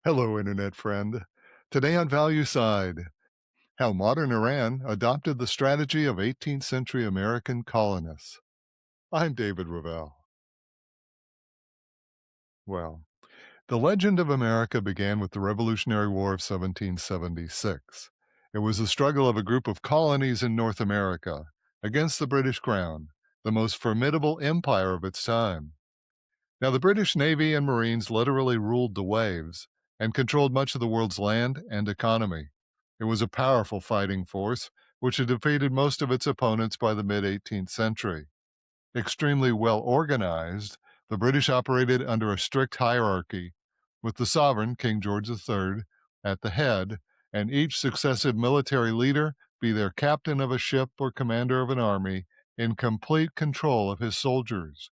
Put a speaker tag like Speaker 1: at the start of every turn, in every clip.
Speaker 1: Hello, Internet friend. Today on Value Side, how modern Iran adopted the strategy of 18th century American colonists. I'm David Ravel. Well, the legend of America began with the Revolutionary War of 1776. It was the struggle of a group of colonies in North America against the British Crown, the most formidable empire of its time. Now, the British Navy and Marines literally ruled the waves and controlled much of the world's land and economy. It was a powerful fighting force, which had defeated most of its opponents by the mid 18th century. Extremely well organized, the British operated under a strict hierarchy, with the sovereign, King George III, at the head, and each successive military leader, be their captain of a ship or commander of an army, in complete control of his soldiers.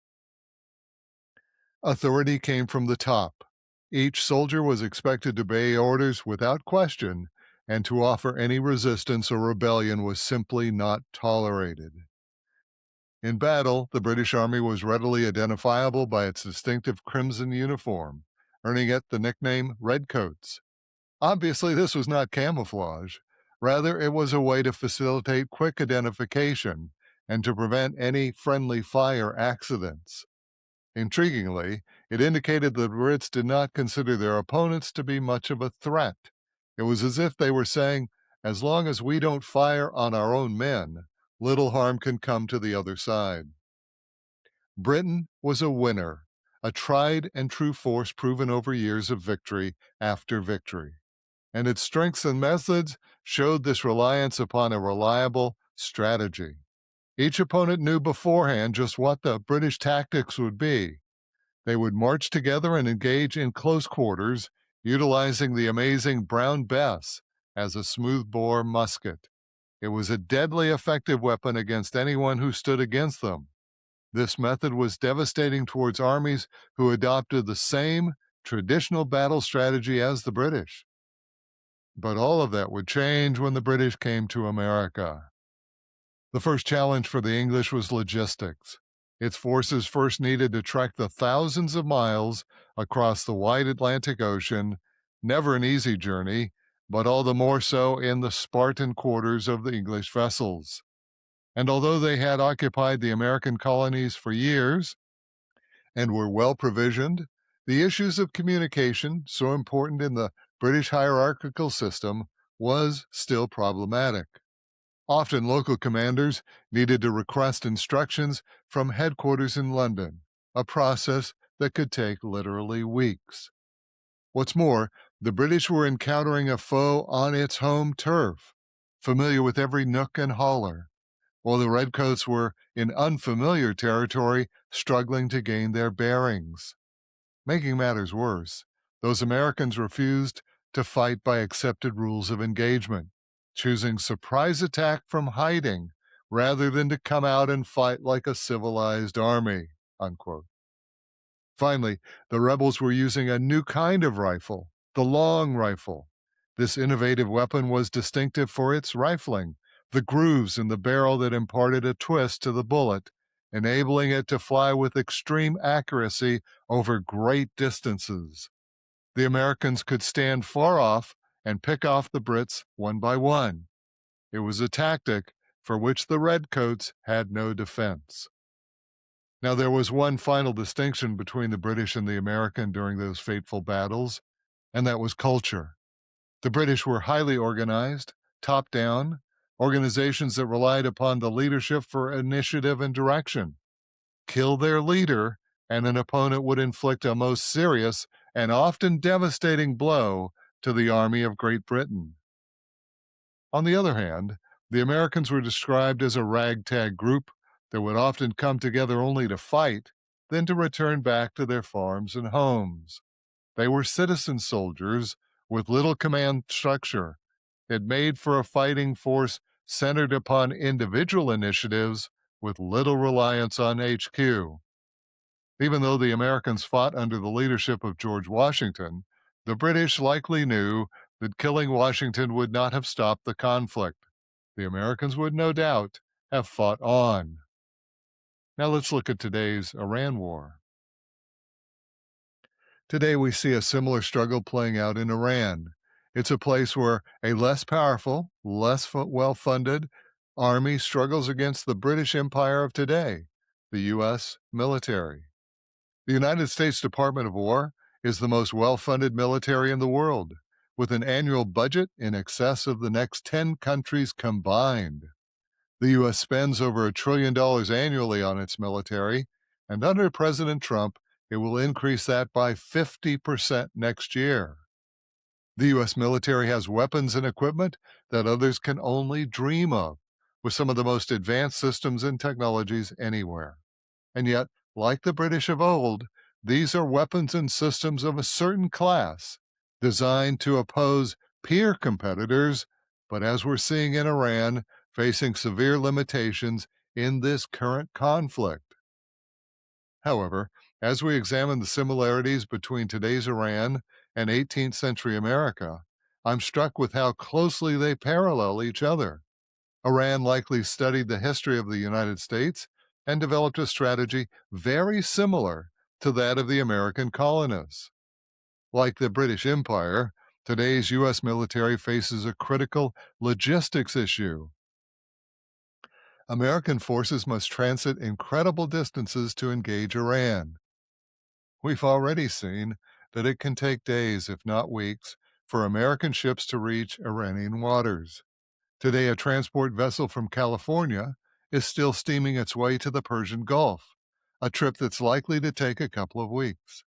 Speaker 1: Authority came from the top. Each soldier was expected to obey orders without question, and to offer any resistance or rebellion was simply not tolerated. In battle, the British Army was readily identifiable by its distinctive crimson uniform, earning it the nickname Redcoats. Obviously, this was not camouflage. Rather, it was a way to facilitate quick identification and to prevent any friendly fire accidents. Intriguingly, it indicated that the Brits did not consider their opponents to be much of a threat. It was as if they were saying, as long as we don't fire on our own men, little harm can come to the other side. Britain was a winner, a tried and true force proven over years of victory after victory. And its strengths and methods showed this reliance upon a reliable strategy. Each opponent knew beforehand just what the British tactics would be. They would march together and engage in close quarters, utilizing the amazing Brown Bess as a smoothbore musket. It was a deadly effective weapon against anyone who stood against them. This method was devastating towards armies who adopted the same traditional battle strategy as the British. But all of that would change when the British came to America. The first challenge for the English was logistics. Its forces first needed to trek the thousands of miles across the wide Atlantic Ocean, never an easy journey, but all the more so in the Spartan quarters of the English vessels. And although they had occupied the American colonies for years and were well provisioned, the issues of communication, so important in the British hierarchical system, was still problematic. Often local commanders needed to request instructions from headquarters in London, a process that could take literally weeks. What's more, the British were encountering a foe on its home turf, familiar with every nook and holler, while the Redcoats were in unfamiliar territory, struggling to gain their bearings. Making matters worse, those Americans refused to fight by accepted rules of engagement, choosing surprise attack from hiding rather than to come out and fight like a civilized army. Unquote. Finally, the rebels were using a new kind of rifle, the long rifle. This innovative weapon was distinctive for its rifling, the grooves in the barrel that imparted a twist to the bullet, enabling it to fly with extreme accuracy over great distances. The Americans could stand far off and pick off the Brits one by one. It was a tactic for which the Redcoats had no defense. Now, there was one final distinction between the British and the American during those fateful battles, and that was culture. The British were highly organized, top down, organizations that relied upon the leadership for initiative and direction. Kill their leader, and an opponent would inflict a most serious and often devastating blow to the army of Great Britain. On the other hand, the Americans were described as a ragtag group that would often come together only to fight, then to return back to their farms and homes. They were citizen soldiers with little command structure. It made for a fighting force centered upon individual initiatives with little reliance on HQ. Even though the Americans fought under the leadership of George Washington, the British likely knew that killing Washington would not have stopped the conflict. The Americans would no doubt have fought on. Now let's look at today's Iran war. Today, we see a similar struggle playing out in Iran. It's a place where a less powerful, well funded army struggles against the British Empire of today, the U.S. military. The United States Department of War is the most well funded military in the world, with an annual budget in excess of the next 10 countries combined. The U.S. spends over $1 trillion annually on its military, and under President Trump, it will increase that by 50% next year. The U.S. military has weapons and equipment that others can only dream of, with some of the most advanced systems and technologies anywhere. And yet, like the British of old, these are weapons and systems of a certain class, designed to oppose peer competitors, but as we're seeing in Iran, facing severe limitations in this current conflict. However, as we examine the similarities between today's Iran and 18th century America, I'm struck with how closely they parallel each other. Iran likely studied the history of the United States and developed a strategy very similar to that of the American colonists. Like the British Empire, today's U.S. military faces a critical logistics issue. American forces must transit incredible distances to engage Iran. We've already seen that it can take days, if not weeks, for American ships to reach Iranian waters. Today, a transport vessel from California is still steaming its way to the Persian Gulf, a trip that's likely to take a couple of weeks.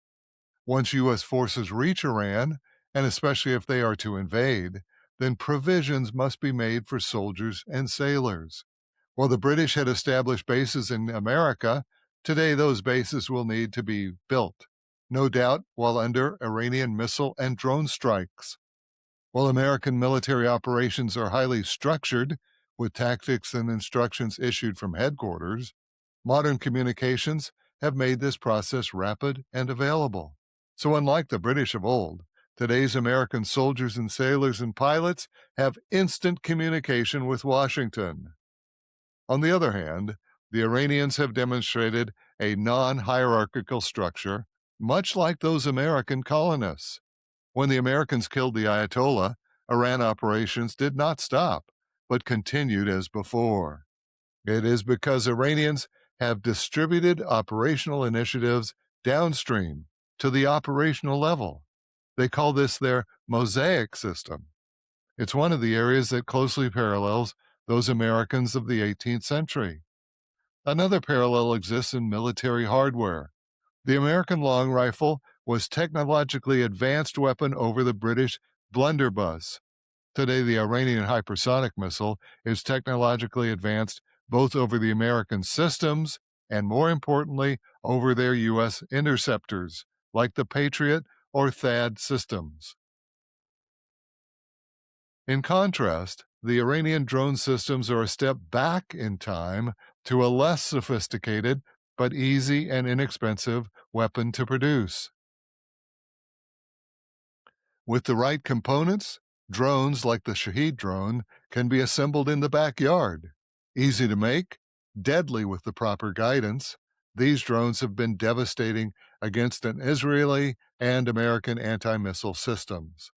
Speaker 1: Once U.S. forces reach Iran, and especially if they are to invade, then provisions must be made for soldiers and sailors. While the British had established bases in America, today those bases will need to be built, no doubt while under Iranian missile and drone strikes. While American military operations are highly structured, with tactics and instructions issued from headquarters, modern communications have made this process rapid and available. So, unlike the British of old, today's American soldiers and sailors and pilots have instant communication with Washington. On the other hand, the Iranians have demonstrated a non hierarchical structure, much like those American colonists. When the Americans killed the Ayatollah, Iran operations did not stop, but continued as before. It is because Iranians have distributed operational initiatives downstream to the operational level. They call this their mosaic system. It's one of the areas that closely parallels those Americans of the 18th century. Another parallel exists in military hardware. The American long rifle was technologically advanced weapon over the British blunderbuss. Today, the Iranian hypersonic missile is technologically advanced both over the American systems and, more importantly, over their U.S. interceptors, like the Patriot or THAAD systems. In contrast, the Iranian drone systems are a step back in time to a less sophisticated but easy and inexpensive weapon to produce. With the right components, drones like the Shahed drone can be assembled in the backyard. Easy to make, deadly with the proper guidance, these drones have been devastating against an Israeli and American anti-missile systems.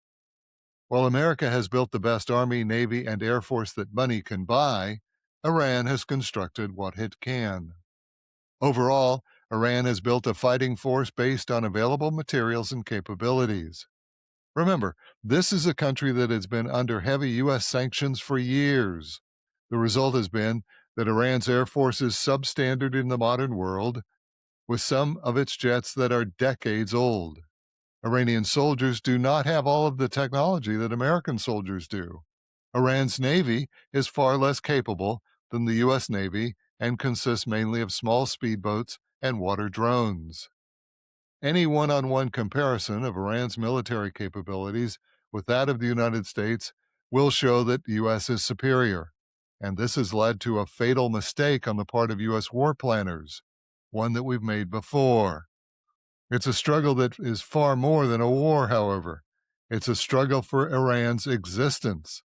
Speaker 1: While America has built the best Army, Navy, and Air Force that money can buy, Iran has constructed what it can. Overall, Iran has built a fighting force based on available materials and capabilities. Remember, this is a country that has been under heavy U.S. sanctions for years. The result has been that Iran's Air Force is substandard in the modern world, with some of its jets that are decades old. Iranian soldiers do not have all of the technology that American soldiers do. Iran's Navy is far less capable than the U.S. Navy and consists mainly of small speedboats and water drones. Any one-on-one comparison of Iran's military capabilities with that of the United States will show that the U.S. is superior, and this has led to a fatal mistake on the part of U.S. war planners, one that we've made before. It's a struggle that is far more than a war, however. It's a struggle for Iran's existence.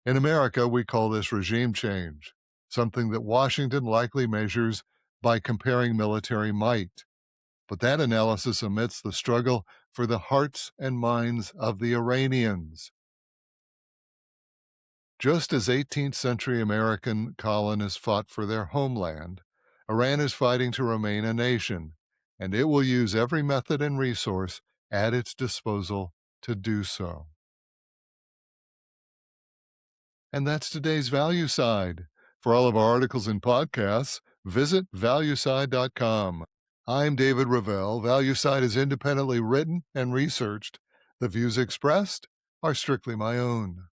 Speaker 1: In America, we call this regime change, something that Washington likely measures by comparing military might. But that analysis omits the struggle for the hearts and minds of the Iranians. Just as 18th century American colonists fought for their homeland, Iran is fighting to remain a nation, and it will use every method and resource at its disposal to do so. And that's today's Value Side. For all of our articles and podcasts, visit valueside.com. I'm David Ravel. Value Side is independently written and researched. The views expressed are strictly my own.